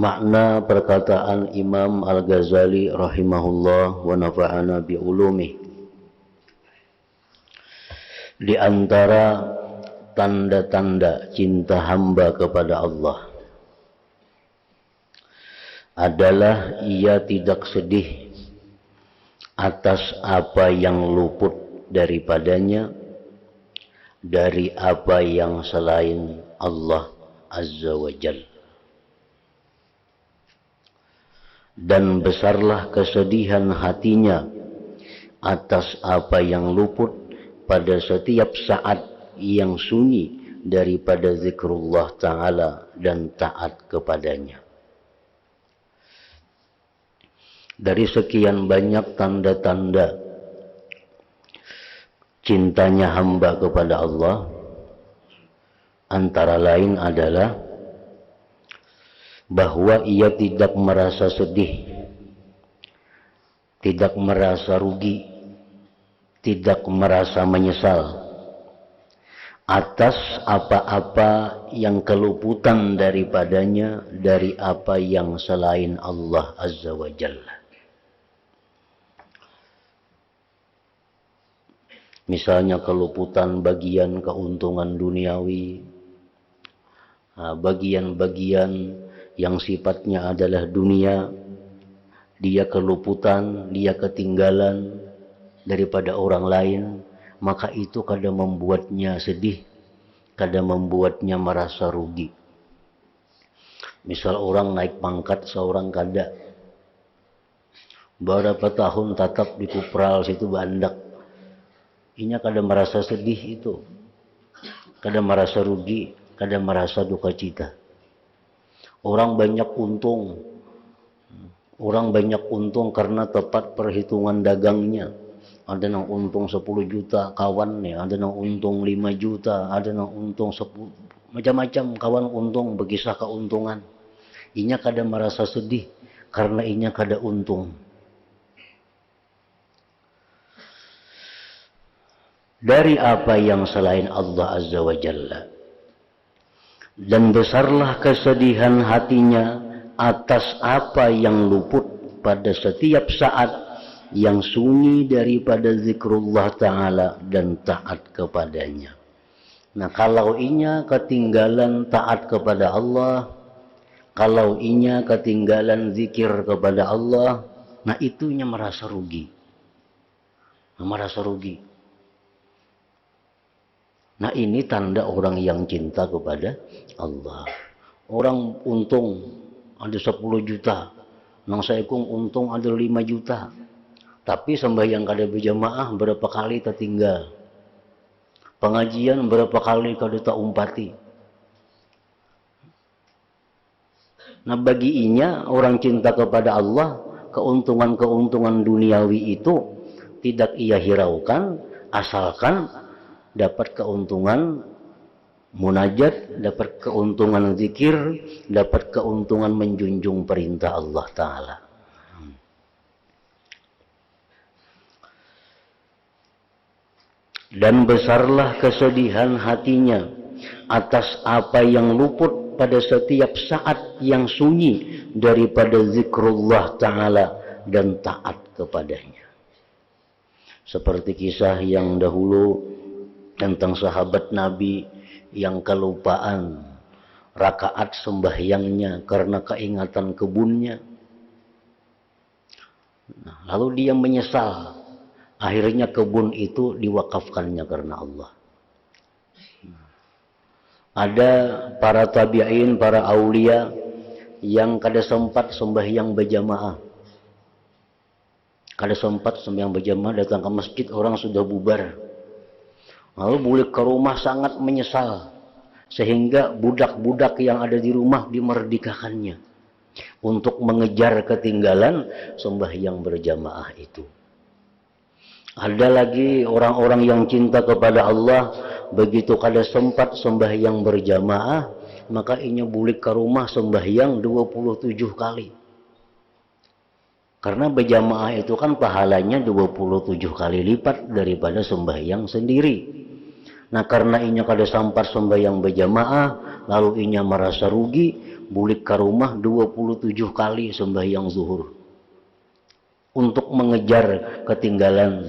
Makna perkataan Imam Al-Ghazali rahimahullah wa nafa'ana bi ulumih. Di antara tanda-tanda cinta hamba kepada Allah adalah ia tidak sedih atas apa yang luput daripadanya dari apa yang selain Allah Azza wa Jalla. Dan besarlah kesedihan hatinya atas apa yang luput pada setiap saat yang sunyi daripada zikrullah Ta'ala dan taat kepadanya. Dari sekian banyak tanda-tanda cintanya hamba kepada Allah, antara lain adalah bahwa ia tidak merasa sedih, tidak merasa rugi, tidak merasa menyesal atas apa-apa yang keluputan daripadanya dari apa yang selain Allah Azza wa Jalla. Misalnya keluputan bagian keuntungan duniawi, bagian-bagian yang sifatnya adalah dunia, dia keluputan, dia ketinggalan daripada orang lain, maka itu kadang membuatnya sedih, kadang membuatnya merasa rugi. Misal orang naik pangkat seorang kada, beberapa tahun tatap di Kupral situ Bandak, inya kadang merasa sedih itu, kadang merasa rugi, kadang merasa duka cita. Orang banyak untung karena tepat perhitungan dagangnya. Ada yang untung 10 juta kawan nih, ada yang untung 5 juta, ada yang untung 10, macam-macam kawan untung, berkisah keuntungan. Inya kadang merasa sedih karena inya kada untung. Dari apa yang selain Allah Azza wa Jalla. Dan besarlah kesedihan hatinya atas apa yang luput pada setiap saat yang sunyi daripada zikrullah Ta'ala dan taat kepadanya. Nah, kalau inya ketinggalan taat kepada Allah, kalau inya ketinggalan zikir kepada Allah, nah itunya merasa rugi. Merasa rugi. Nah, ini tanda orang yang cinta kepada Allah. Orang untung ada 10 juta, nang saikung untung ada 5 juta. Tapi sembahyang kada berjamaah berapa kali tertinggal. Pengajian berapa kali kada tak umpati. Nah, bagi inya orang cinta kepada Allah, keuntungan-keuntungan duniawi itu tidak ia hiraukan asalkan dapat keuntungan munajat, dapat keuntungan zikir, dapat keuntungan menjunjung perintah Allah Ta'ala. Dan besarlah kesedihan hatinya atas apa yang luput pada setiap saat yang sunyi daripada zikrullah Ta'ala dan taat kepadanya. Seperti kisah yang dahulu tentang sahabat Nabi yang kelupaan rakaat sembahyangnya karena keingatan kebunnya. Nah, lalu dia menyesal. Akhirnya kebun itu diwakafkannya karena Allah. Ada para tabi'in, para aulia yang kada sempat sembahyang berjamaah. Kada sempat sembahyang berjamaah, datang ke masjid orang sudah bubar. Lalu balik ke rumah sangat menyesal. Sehingga budak-budak yang ada di rumah dimerdekakannya. Untuk mengejar ketinggalan sembahyang berjamaah itu. Ada lagi orang-orang yang cinta kepada Allah. Begitu kada sempat sembahyang berjamaah, maka inya balik ke rumah sembahyang 27 kali. Karena berjamaah itu kan pahalanya 27 kali lipat daripada sembahyang sendiri. Nah, karena inya kada sempat sembahyang berjamaah, lalu inya merasa rugi, bulik ke rumah 27 kali sembahyang zuhur untuk mengejar ketinggalan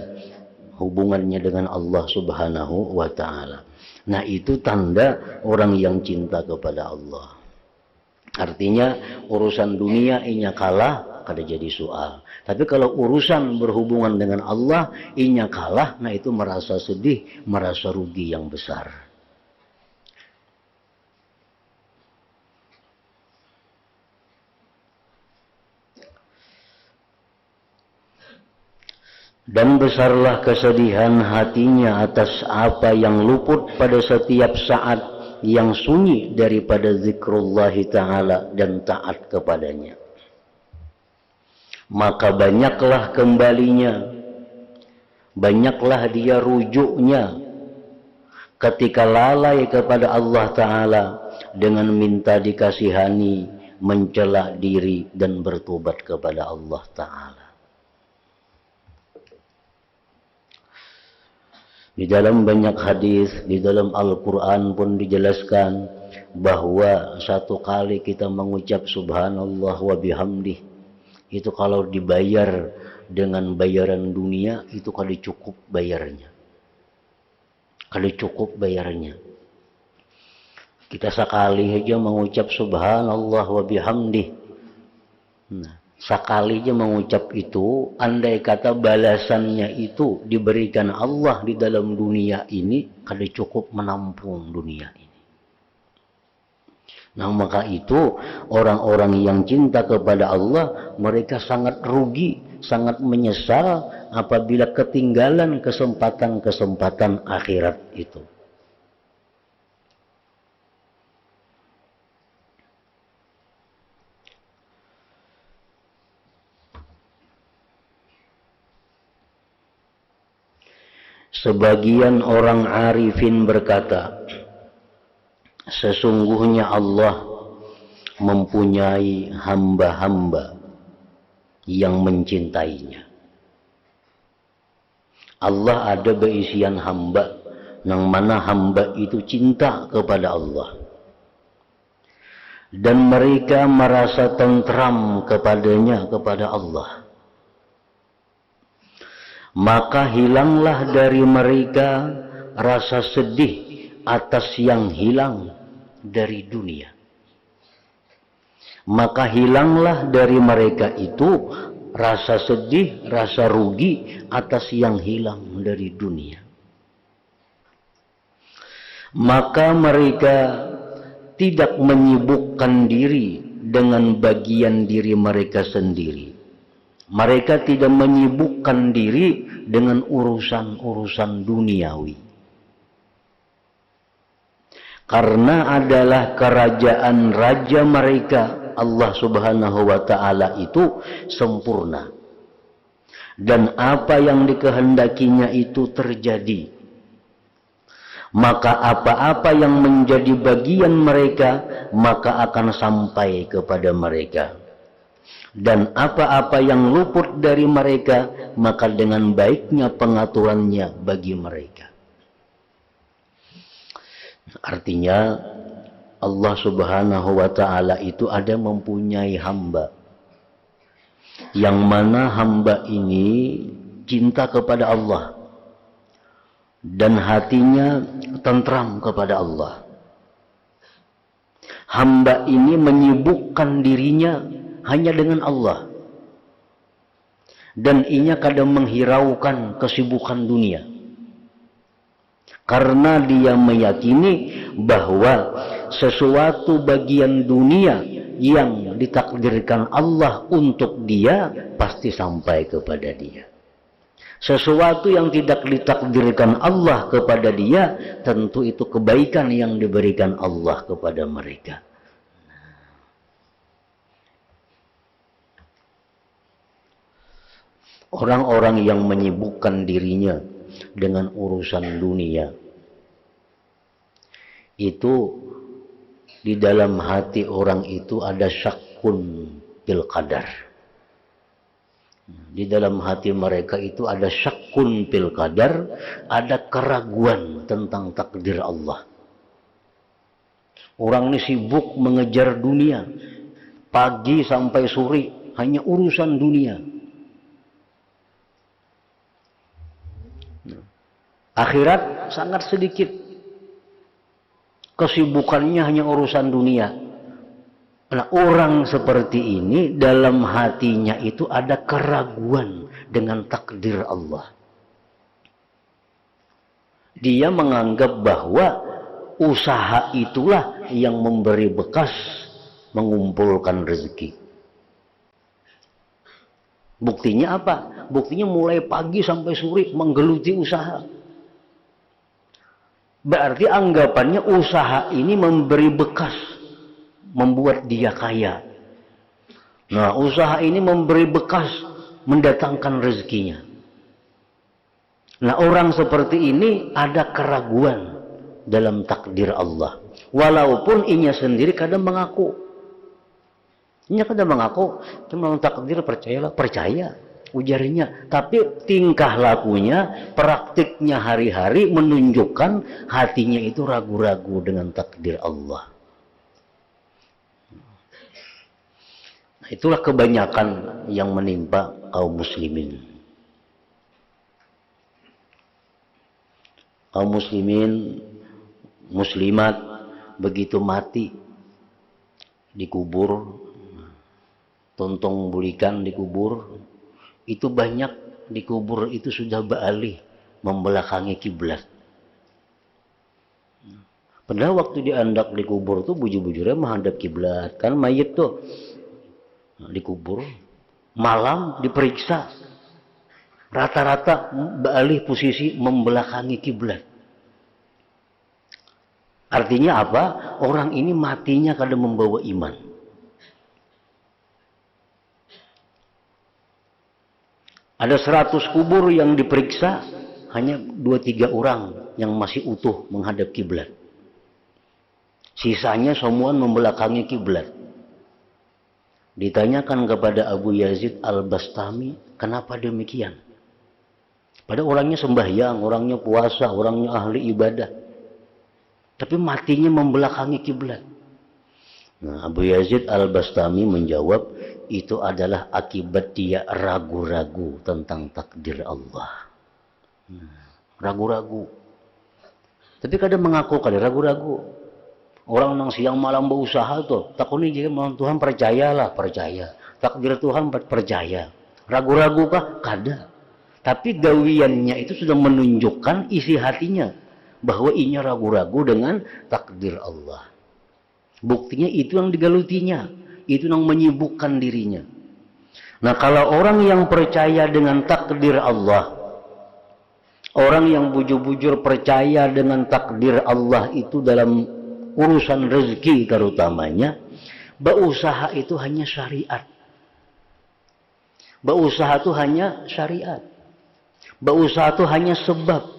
hubungannya dengan Allah Subhanahu wa Ta'ala. Nah, itu tanda orang yang cinta kepada Allah. Artinya urusan dunia inya kalah kada jadi soal. Tapi kalau urusan berhubungan dengan Allah inya kalah, nah itu merasa sedih, merasa rugi yang besar. Dan besarlah kesedihan hatinya atas apa yang luput pada setiap saat yang sunyi daripada zikrullah ta'ala dan taat kepadanya. Maka banyaklah kembalinya, banyaklah dia rujuknya ketika lalai kepada Allah Ta'ala dengan minta dikasihani, mencela diri dan bertobat kepada Allah Ta'ala. Di dalam banyak hadis, di dalam Al-Quran pun dijelaskan bahwa satu kali kita mengucap subhanallah wa bihamdih, itu kalau dibayar dengan bayaran dunia, itu kali cukup bayarnya. Kali cukup bayarnya. Kita sekali aja mengucap subhanallah wa bihamdih. Nah, sekali aja mengucap itu, andai kata balasannya itu diberikan Allah di dalam dunia ini, kada cukup menampung dunia ini. Nah, maka itu orang-orang yang cinta kepada Allah, mereka sangat rugi, sangat menyesal apabila ketinggalan kesempatan-kesempatan akhirat itu. Sebagian orang arifin berkata, sesungguhnya Allah mempunyai hamba-hamba yang mencintainya. Allah ada beisian hamba, yang mana hamba itu cinta kepada Allah. Dan mereka merasa tentram kepadanya, kepada Allah. Maka hilanglah dari mereka rasa sedih atas yang hilang dari dunia. Maka hilanglah dari mereka itu rasa sedih, rasa rugi atas yang hilang dari dunia. Maka mereka tidak menyibukkan diri dengan bagian diri mereka sendiri. Mereka tidak menyibukkan diri dengan urusan-urusan duniawi. Karena adalah kerajaan raja mereka, Allah Subhanahu wa Ta'ala itu sempurna. Dan apa yang dikehendakinya itu terjadi. Maka apa-apa yang menjadi bagian mereka, maka akan sampai kepada mereka. Dan apa-apa yang luput dari mereka, maka dengan baiknya pengaturannya bagi mereka. Artinya Allah Subhanahu wa Ta'ala itu ada mempunyai hamba, yang mana hamba ini cinta kepada Allah dan hatinya tentram kepada Allah. Hamba ini menyibukkan dirinya hanya dengan Allah, dan inya kadang menghiraukan kesibukan dunia, karena dia meyakini bahwa sesuatu bagian dunia yang ditakdirkan Allah untuk dia pasti sampai kepada dia. Sesuatu yang tidak ditakdirkan Allah kepada dia, tentu itu kebaikan yang diberikan Allah kepada mereka. Orang-orang yang menyibukkan dirinya dengan urusan dunia, itu di dalam hati orang itu ada syakkun bil qadar. Di dalam hati mereka itu ada syakkun bil qadar, ada keraguan tentang takdir Allah. Orang ini sibuk mengejar dunia. Pagi sampai sore hanya urusan dunia. Akhirat sangat sedikit. Kesibukannya hanya urusan dunia. Nah, orang seperti ini dalam hatinya itu ada keraguan dengan takdir Allah. Dia menganggap bahwa usaha itulah yang memberi bekas mengumpulkan rezeki. Buktinya apa? Buktinya mulai pagi sampai sore menggeluti usaha. Berarti anggapannya usaha ini memberi bekas, membuat dia kaya. Nah, usaha ini memberi bekas, mendatangkan rezekinya. Nah, orang seperti ini ada keraguan dalam takdir Allah. Walaupun inya sendiri kadang mengaku. Inya kadang mengaku, cuma takdir percayalah, percaya. Ujarnya, tapi tingkah lakunya, praktiknya hari-hari menunjukkan hatinya itu ragu-ragu dengan takdir Allah. Nah, itulah kebanyakan yang menimpa kaum muslimin. Kaum muslimin, muslimat begitu mati dikubur, tontong bulikan dikubur, itu banyak dikubur itu sudah beralih membelakangi kiblat. Padahal waktu diandak dikubur tuh bujur-bujurnya menghadap kiblat. Kan mayit tuh dikubur, malam diperiksa, rata-rata beralih posisi membelakangi kiblat. Artinya apa? Orang ini matinya kadang membawa iman. Ada 100 kubur yang diperiksa, hanya 2-3 orang yang masih utuh menghadap kiblat. Sisanya semua membelakangi kiblat. Ditanyakan kepada Abu Yazid Al-Bastami, kenapa demikian? Pada orangnya sembahyang, orangnya puasa, orangnya ahli ibadah. Tapi matinya membelakangi kiblat. Nah, Abu Yazid Al-Bastami menjawab, itu adalah akibat dia ragu-ragu tentang takdir Allah. Ragu-ragu. Tapi kadang mengaku kadang ragu-ragu. Orang yang siang malam berusaha tuh, takuni jika malam Tuhan percayalah, percaya. Takdir Tuhan percaya. Ragu-ragu kah? Kada. Tapi gawiannya itu sudah menunjukkan isi hatinya bahwa inya ragu-ragu dengan takdir Allah. Buktinya itu yang digalutinya, itu yang menyibukkan dirinya. Nah, kalau orang yang percaya dengan takdir Allah, orang yang bujur-bujur percaya dengan takdir Allah itu dalam urusan rezeki terutamanya, berusaha itu hanya syariat. Berusaha itu hanya syariat. Berusaha itu hanya sebab.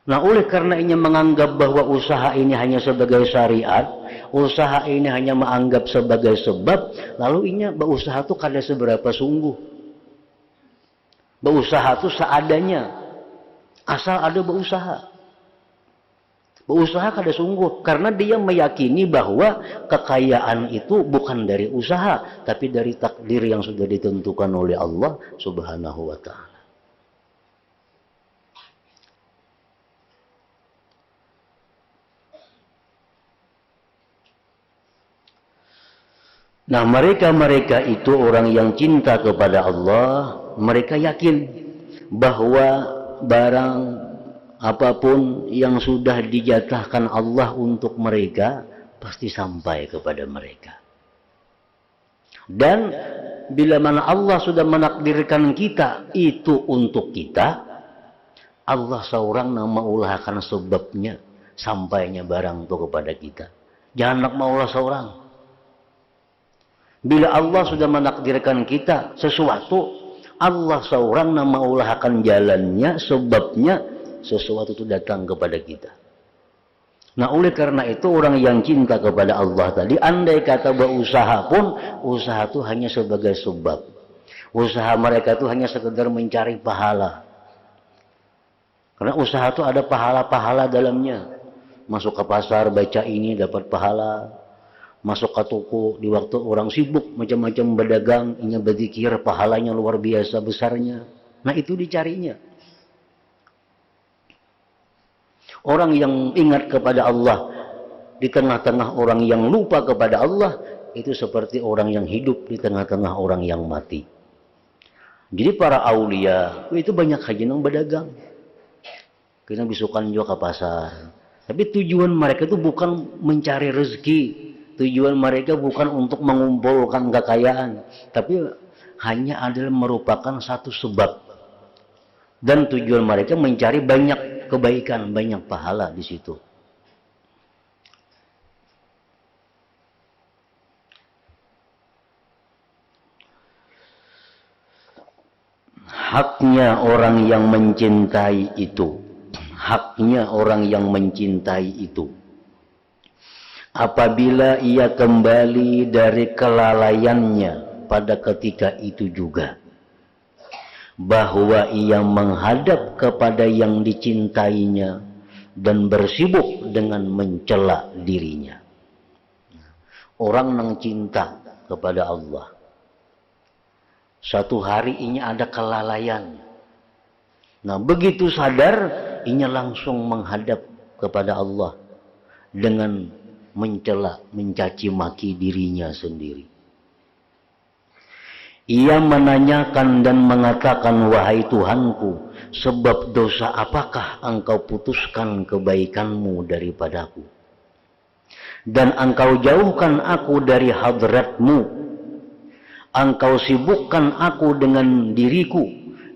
Nah, oleh karena ini menganggap bahwa usaha ini hanya sebagai syariat, usaha ini hanya menganggap sebagai sebab, lalu ini berusaha itu kada seberapa sungguh. Berusaha itu seadanya, asal ada berusaha. Berusaha kada sungguh, karena dia meyakini bahwa kekayaan itu bukan dari usaha, tapi dari takdir yang sudah ditentukan oleh Allah Subhanahu wa Ta'ala. Nah, mereka-mereka itu orang yang cinta kepada Allah, mereka yakin bahwa barang apapun yang sudah dijatahkan Allah untuk mereka pasti sampai kepada mereka. Dan bila mana Allah sudah menakdirkan kita itu untuk kita, Allah seorang nama ulahkan sebabnya sampainya barang itu kepada kita. Jangan nak maulah seorang. Bila Allah sudah menakdirkan kita sesuatu, Allah seorang nama ulahkan jalannya, sebabnya sesuatu itu datang kepada kita. Nah, oleh karena itu orang yang cinta kepada Allah tadi, andai kata berusaha pun, usaha itu hanya sebagai sebab. Usaha mereka itu hanya sekedar mencari pahala. Karena usaha itu ada pahala-pahala dalamnya. masuk ke pasar baca ini dapat pahala, masuk ke toko di waktu orang sibuk macam-macam berdagang, ini berzikir pahalanya luar biasa besarnya. Nah itu dicarinya. Orang yang ingat kepada Allah di tengah-tengah orang yang lupa kepada Allah, itu seperti orang yang hidup di tengah-tengah orang yang mati. Jadi para aulia itu banyak haji yang berdagang. Kita bisukan juga ke pasar. Tapi tujuan mereka itu bukan mencari rezeki. Tujuan mereka bukan untuk mengumpulkan kekayaan. Tapi hanya adalah merupakan satu sebab. Dan tujuan mereka mencari banyak kebaikan, banyak pahala di situ. Haknya orang yang mencintai itu, haknya orang yang mencintai itu, apabila ia kembali dari kelalaiannya pada ketika itu juga, bahwa ia menghadap kepada yang dicintainya dan bersibuk dengan mencela dirinya. Orang yang cinta kepada Allah, suatu hari ini ada kelalaian. Nah begitu sadar, inya langsung menghadap kepada Allah dengan mencela, mencaci maki dirinya sendiri. Ia menanyakan dan mengatakan, wahai Tuhanku, sebab dosa apakah engkau putuskan kebaikanmu daripadaku? Dan engkau jauhkan aku dari hadratmu. Engkau sibukkan aku dengan diriku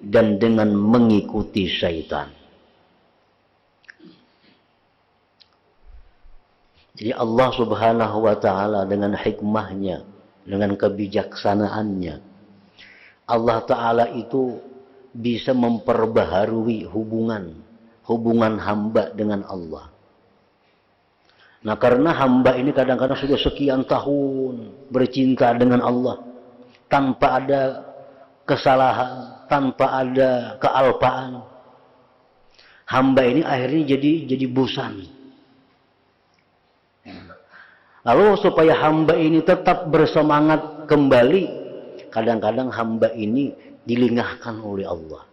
dan dengan mengikuti syaitan. Jadi Allah Subhanahu wa ta'ala dengan hikmahnya, dengan kebijaksanaannya, Allah ta'ala itu bisa memperbaharui hubungan hamba dengan Allah. Nah karena hamba ini kadang-kadang sudah sekian tahun bercinta dengan Allah, tanpa ada kesalahan, tanpa ada kealpaan, hamba ini akhirnya jadi bosan. Lalu supaya hamba ini tetap bersemangat kembali, kadang-kadang hamba ini dilingahkan oleh Allah.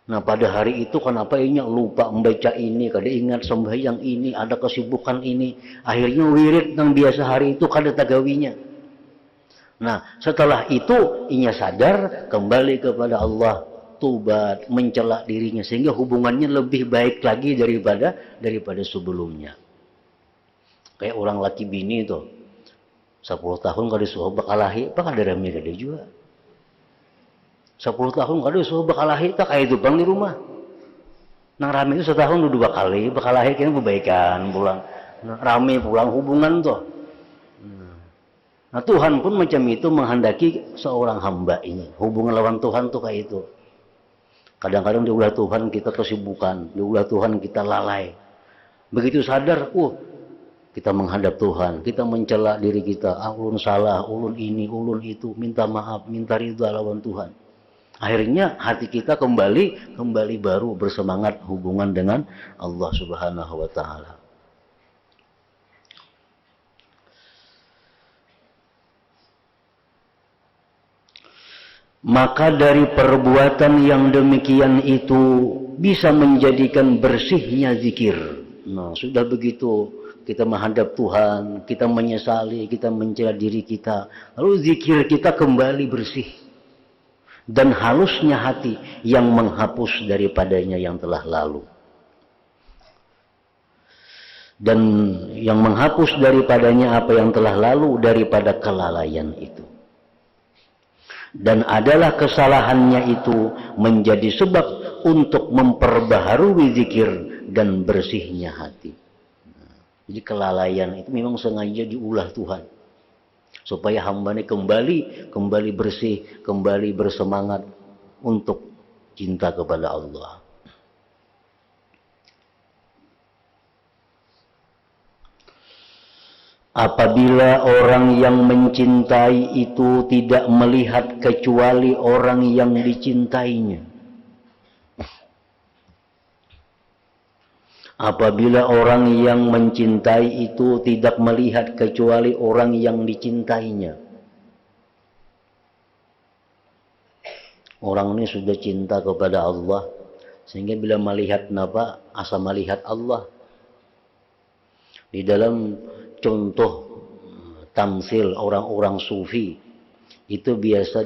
Nah pada hari itu kenapa inya lupa membaca ini, kada ingat sembahyang ini, ada kesibukan ini, akhirnya wirid yang biasa hari itu kada tagawinya. Nah setelah itu inya sadar, kembali kepada Allah, tobat, mencela dirinya, sehingga hubungannya lebih baik lagi daripada sebelumnya. Kayak orang laki bini itu 10 tahun kada suruh bakalahi, apa kada rame kada juga. 10 tahun kada suruh bakalahi, tak kayak itu bang di rumah. Nang rame itu setahun 2 kali, bakalahi kayaknya kebaikan pulang. Rame pulang hubungan tuh. Nah Tuhan pun macam itu menghendaki seorang hamba ini. Hubungan lawan Tuhan tuh kayak itu. Kadang-kadang diulah Tuhan kita kesibukan, diulah Tuhan kita lalai. Begitu sadar, kita menghadap Tuhan, kita mencela diri kita, ulun salah, ulun ini, ulun itu, minta maaf, minta ridha lawan Tuhan. Akhirnya hati kita kembali baru bersemangat hubungan dengan Allah Subhanahu wa ta'ala. Maka dari perbuatan yang demikian itu bisa menjadikan bersihnya zikir. Nah, sudah begitu kita menghadap Tuhan, kita menyesali, kita mencela diri kita, lalu zikir kita kembali bersih. Dan halusnya hati yang menghapus daripadanya yang telah lalu. Dan yang menghapus daripadanya apa yang telah lalu daripada kelalaian itu. Dan adalah kesalahannya itu menjadi sebab untuk memperbaharui zikir dan bersihnya hati. Jadi kelalaian itu memang sengaja diulah Tuhan, supaya hambanya kembali bersih, kembali bersemangat untuk cinta kepada Allah. Apabila orang yang mencintai itu tidak melihat kecuali orang yang dicintainya, Apabila orang yang mencintai itu tidak melihat kecuali orang yang dicintainya. Orang ini sudah cinta kepada Allah, sehingga bila melihat napa, asa melihat Allah. Di dalam contoh tamsil orang-orang sufi, itu biasa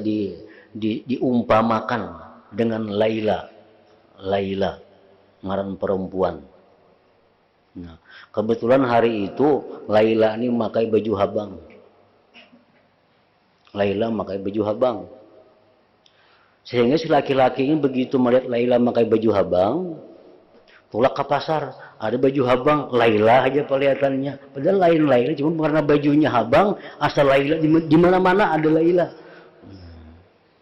diumpamakan dengan Laila. Laila, ngaran perempuan. Nah, kebetulan hari itu Laila ini memakai baju habang. Laila memakai baju habang. Sehingga si laki-laki ini begitu melihat Laila memakai baju habang, pulang ke pasar, ada baju habang, Laila aja kelihatannya. Padahal lain Laila, cuma karena bajunya habang, asal Laila di mana-mana ada Laila.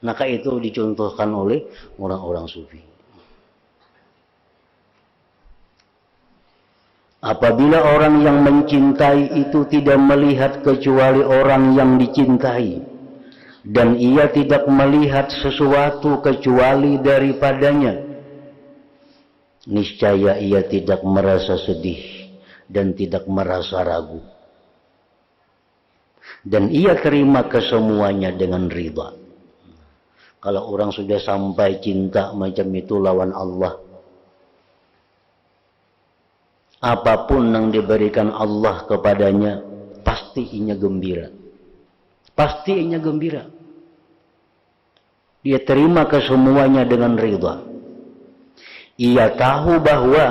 Maka itu dicontohkan oleh orang-orang sufi. Apabila orang yang mencintai itu tidak melihat kecuali orang yang dicintai, dan ia tidak melihat sesuatu kecuali daripadanya, niscaya ia tidak merasa sedih dan tidak merasa ragu, dan ia terima kesemuanya dengan ridha. Kalau orang sudah sampai cinta macam itu lawan Allah, apapun yang diberikan Allah kepadanya, pasti inya gembira. Pasti inya gembira. Dia terima kesemuanya dengan ridha. Ia tahu bahwa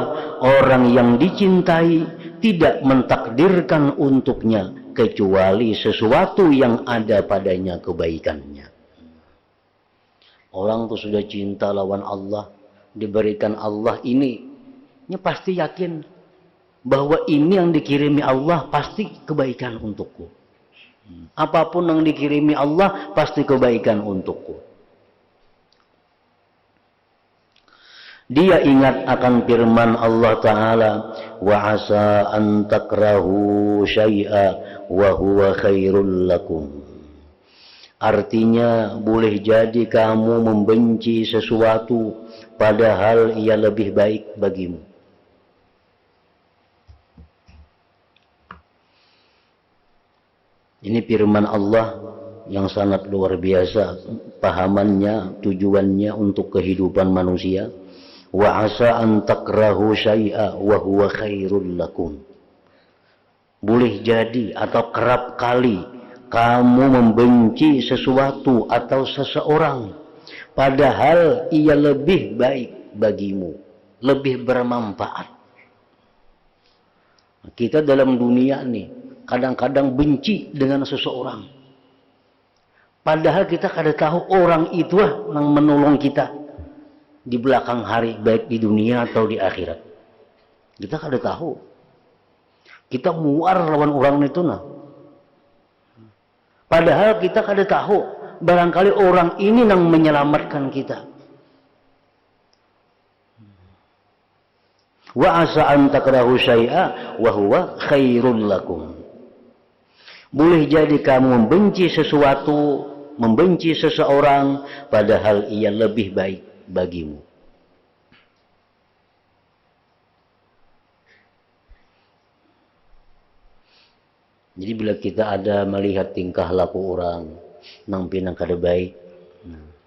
orang yang dicintai tidak mentakdirkan untuknya kecuali sesuatu yang ada padanya kebaikannya. Orang tuh sudah cinta lawan Allah, diberikan Allah ini pasti yakin bahwa ini yang dikirimi Allah pasti kebaikan untukku. Apapun yang dikirimi Allah pasti kebaikan untukku. Dia ingat akan firman Allah Ta'ala, wa asa an takrahu syai'a wa huwa khairul lakum. Artinya boleh jadi kamu membenci sesuatu padahal ia lebih baik bagimu. Ini firman Allah yang sangat luar biasa pahamannya, tujuannya untuk kehidupan manusia. Wa asa an takrahu syai'a wa huwa khairul lakum. Boleh jadi atau kerap kali kamu membenci sesuatu atau seseorang padahal ia lebih baik bagimu, lebih bermanfaat. Kita dalam dunia nih kadang-kadang benci dengan seseorang, padahal kita kada tahu orang itu yang menolong kita di belakang hari, baik di dunia atau di akhirat. Kita kada tahu. Kita muar lawan orang itu padahal kita kada tahu, barangkali orang ini yang menyelamatkan kita. Wa asa an takrahu syai'a wa huwa khairul lakum. Boleh jadi kamu membenci sesuatu, membenci seseorang padahal ia lebih baik bagimu. Jadi bila kita ada melihat tingkah laku orang nang pinang kada baik,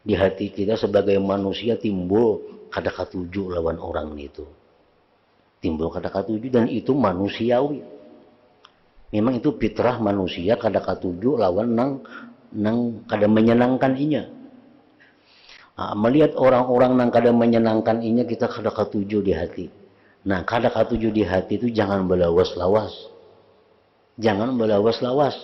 di hati kita sebagai manusia timbul kada katuju lawan orang itu. Timbul kada katuju, dan itu manusiawi. Memang itu fitrah manusia kada katuju lawan nang kada menyenangkan inya. Melihat orang-orang nang kada menyenangkan inya, kita kada katuju di hati. Nah, kada katuju di hati itu jangan belawas-lawas. Jangan belawas-lawas.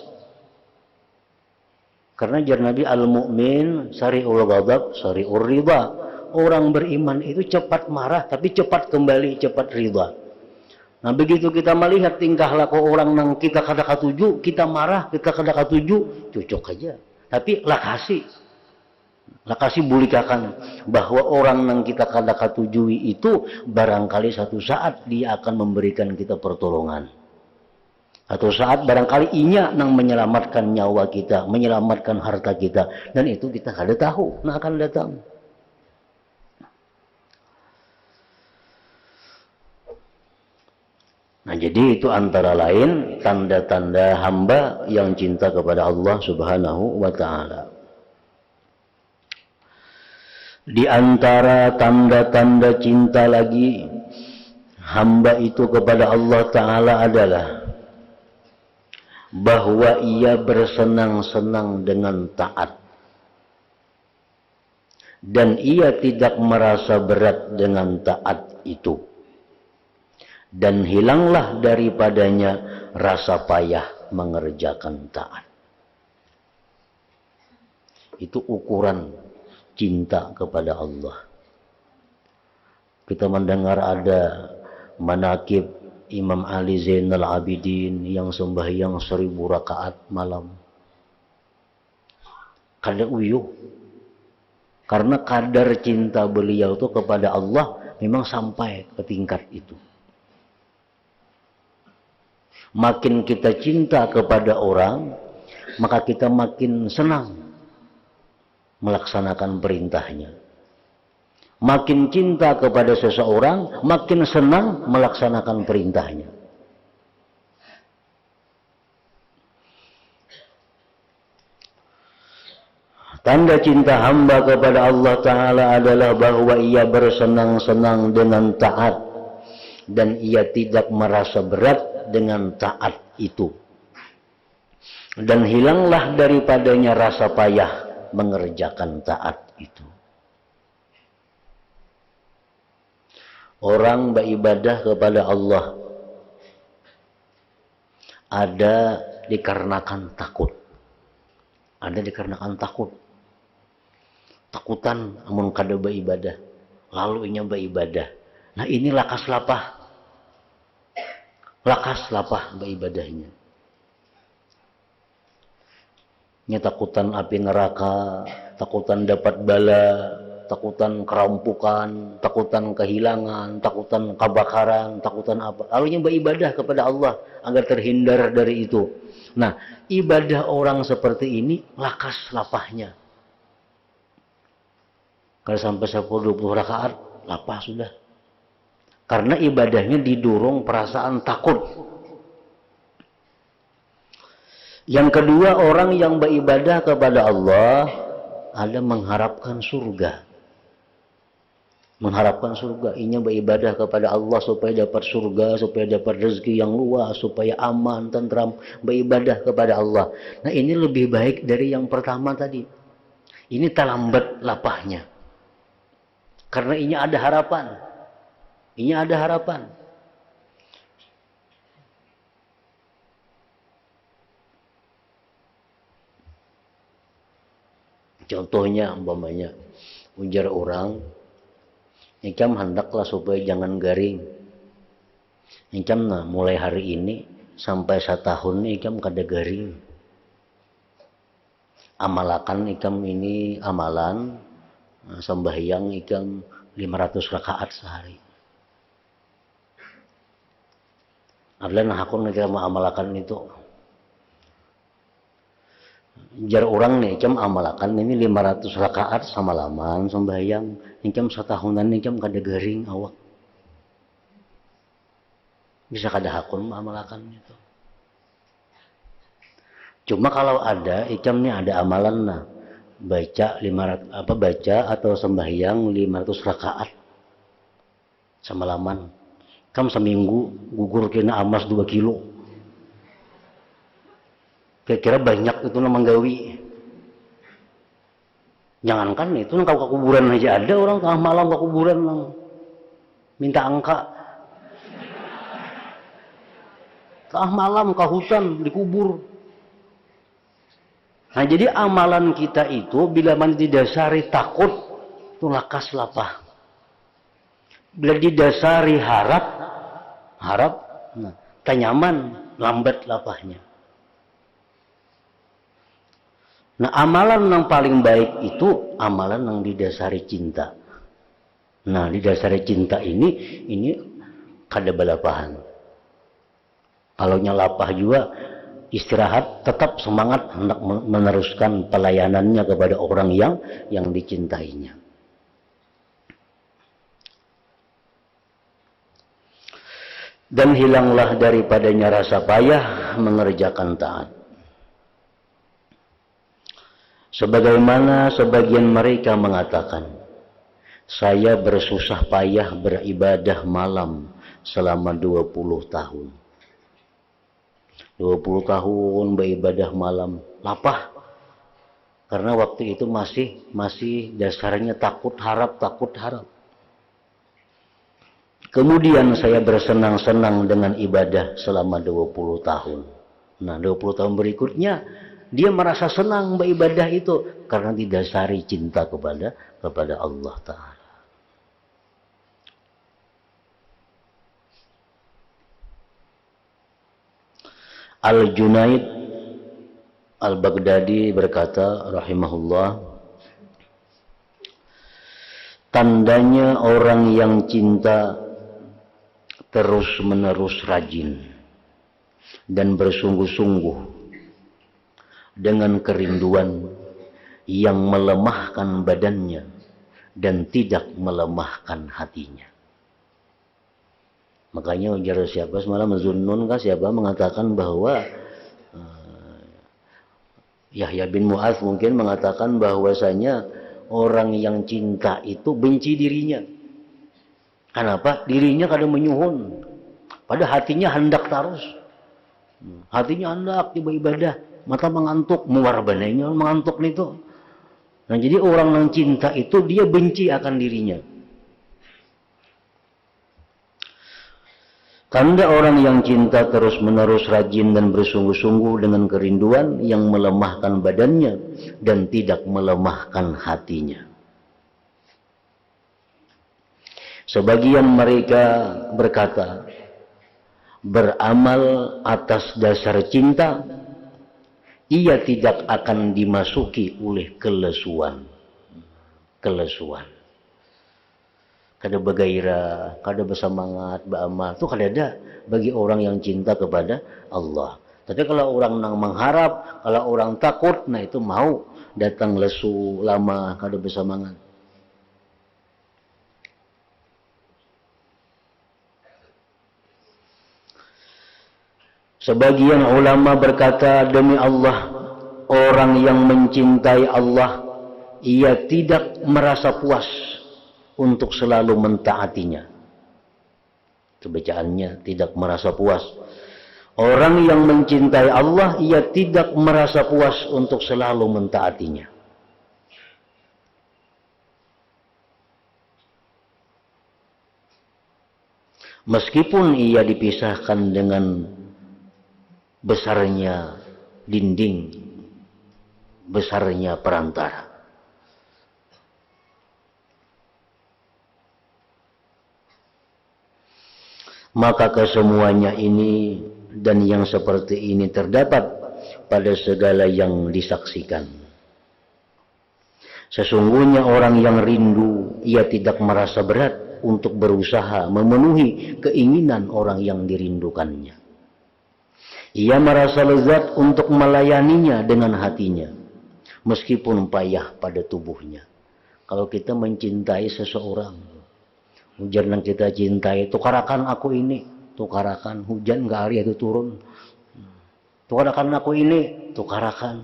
Karena jar Nabi, al-mu'min sari'ul ghadab sari'ur ridha. Orang beriman itu cepat marah tapi cepat kembali, cepat ridha. Nah, begitu kita melihat tingkah laku orang nang kita kada katuju, kita marah, kita kada katuju, cocok aja. Tapi lakasi bulikakan bahwa orang nang kita kada katujui itu barangkali satu saat dia akan memberikan kita pertolongan. Atau saat barangkali inya nang menyelamatkan nyawa kita, menyelamatkan harta kita, dan itu kita kada tahu nah akan datang. Nah, jadi itu antara lain tanda-tanda hamba yang cinta kepada Allah Subhanahu wa Ta'ala. Di antara tanda-tanda cinta lagi hamba itu kepada Allah Ta'ala adalah bahwa ia bersenang-senang dengan taat, dan ia tidak merasa berat dengan taat itu, dan hilanglah daripadanya rasa payah mengerjakan taat. Itu ukuran cinta kepada Allah. Kita mendengar ada manakib Imam Ali Zainal Abidin yang sembahyang 1000 rakaat malam. Kada uyuh. Karena kadar cinta beliau itu kepada Allah memang sampai ke tingkat itu. Makin kita cinta kepada orang, maka kita makin senang melaksanakan perintahnya. Makin cinta kepada seseorang, makin senang melaksanakan perintahnya. Tanda cinta hamba kepada Allah Ta'ala adalah bahwa ia bersenang-senang dengan taat, dan ia tidak merasa berat dengan taat itu, dan hilanglah daripadanya rasa payah mengerjakan taat itu. Orang beribadah kepada Allah ada dikarenakan takut, ada dikarenakan takut. Takutan amun kada beribadah, lalu inya beribadah. Nah, ini lakas lapah beribadahnya. Nya takutan api neraka, takutan dapat bala, takutan kerampukan, takutan kehilangan, takutan kebakaran, takutan apa. Lalu nya beribadah kepada Allah agar terhindar dari itu. Nah, ibadah orang seperti ini lakas lapahnya. Kalau sampai 10-20 rakaat, lapah sudah. Karena ibadahnya didorong perasaan takut. Yang kedua, orang yang beribadah kepada Allah ada mengharapkan surga. Mengharapkan surga. Inya beribadah kepada Allah supaya dapat surga, supaya dapat rezeki yang luas, supaya aman, tentram. Beribadah kepada Allah. Nah, ini lebih baik dari yang pertama tadi. Ini terlambat lapahnya. Karena ini ada harapan. Ini ada harapan. Contohnya umpamanya ujar orang, Ikam hendaklah supaya jangan garing. Ikam nah mulai hari ini sampai 1 tahun Ikam kada garing. Amalakan Ikam ini amalan sembahyang Ikam 500 rakaat sehari. Adalah nah aku nanti amalkan itu. Jar orang nih Ikam amalkan ini 500 rakaat samalaman sembahyang. Ikam 1 tahunan Ikam kada garing awak. Bisa kada hakun amalkan itu. Cuma kalau ada Ikam nih ada amalan nah. Baca atau sembahyang 500 rakaat semalaman. Kam seminggu gugur kena amas 2 kilo. Kira-kira banyak itu namang gawi. Jangankan itu kau ke kuburan aja ada orang tengah malam ke kuburan minta angka. Tengah malam ke hutan dikubur. Nah, jadi amalan kita itu bila mana didasari takut, itu lakas lapah. Bila didasari harap, nah, tanyaman, lambat lapahnya. Nah, amalan yang paling baik itu amalan yang didasari cinta. Nah, didasari cinta ini kada balapahan. Kalau nyalapah juga, istirahat, tetap semangat hendak meneruskan pelayanannya kepada orang yang dicintainya. dan hilanglah daripadanya rasa payah mengerjakan taat. Sebagaimana sebagian mereka mengatakan, saya bersusah payah beribadah malam selama 20 tahun. 20 tahun beribadah malam. Lapah. Karena waktu itu masih dasarnya takut harap. Kemudian saya bersenang-senang dengan ibadah selama 20 tahun. Nah, 20 tahun berikutnya dia merasa senang beribadah itu karena didasari cinta kepada Allah Ta'ala. Al-Junaid Al-Baghdadi berkata rahimahullah, tandanya orang yang cinta terus-menerus rajin dan bersungguh-sungguh dengan kerinduan yang melemahkan badannya dan tidak melemahkan hatinya. Makanya ujar siapa semalam Zunnun kah siapa mengatakan bahwa Yahya bin Mu'adz mungkin mengatakan bahwasanya orang yang cinta itu benci dirinya. Kenapa? Dirinya kadang menyuhun, pada hatinya hendak terus. Hatinya hendak ibadah, mata mengantuk, muar banainya mengantuk itu. Nah, jadi orang yang cinta itu dia benci akan dirinya. Tanda orang yang cinta terus-menerus rajin dan bersungguh-sungguh dengan kerinduan yang melemahkan badannya dan tidak melemahkan hatinya. Sebagian mereka berkata, beramal atas dasar cinta, ia tidak akan dimasuki oleh kelesuan. Kada bergairah, kada bersemangat, beramal. Itu kada ada bagi orang yang cinta kepada Allah. Tapi kalau orang yang mengharap, kalau orang takut, nah itu mau datang lesu, lama, kada bersemangat. Sebagian ulama berkata, demi Allah, orang yang mencintai Allah, ia tidak merasa puas untuk selalu mentaatinya. Kebacaannya tidak merasa puas. Orang yang mencintai Allah, ia tidak merasa puas untuk selalu mentaatinya. Meskipun ia dipisahkan dengan besarnya dinding, besarnya perantara. Maka kesemuanya ini dan yang seperti ini terdapat pada segala yang disaksikan. Sesungguhnya orang yang rindu, ia tidak merasa berat untuk berusaha memenuhi keinginan orang yang dirindukannya. Ia merasa lezat untuk melayaninya dengan hatinya, meskipun payah pada tubuhnya. Kalau kita mencintai seseorang, hujan yang kita cintai, tukarakan aku ini, tukarakan, hujan nggak hari itu turun, tukarakan aku ini, tukarakan,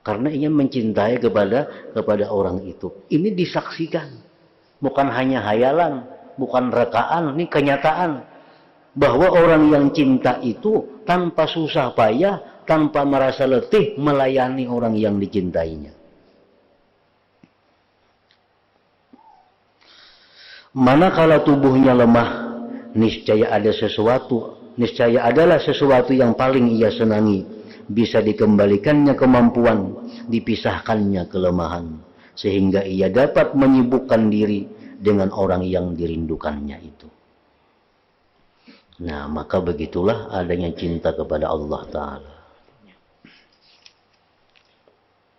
karena ia mencintai kepada orang itu. Ini disaksikan, bukan hanya hayalan, bukan rekaan, ini kenyataan bahwa orang yang cinta itu tanpa susah payah, tanpa merasa letih melayani orang yang dicintainya. Manakala tubuhnya lemah, niscaya adalah sesuatu yang paling ia senangi, bisa dikembalikannya kemampuan, dipisahkannya kelemahan, sehingga ia dapat menyibukkan diri dengan orang yang dirindukannya itu. Nah, maka begitulah adanya cinta kepada Allah Ta'ala.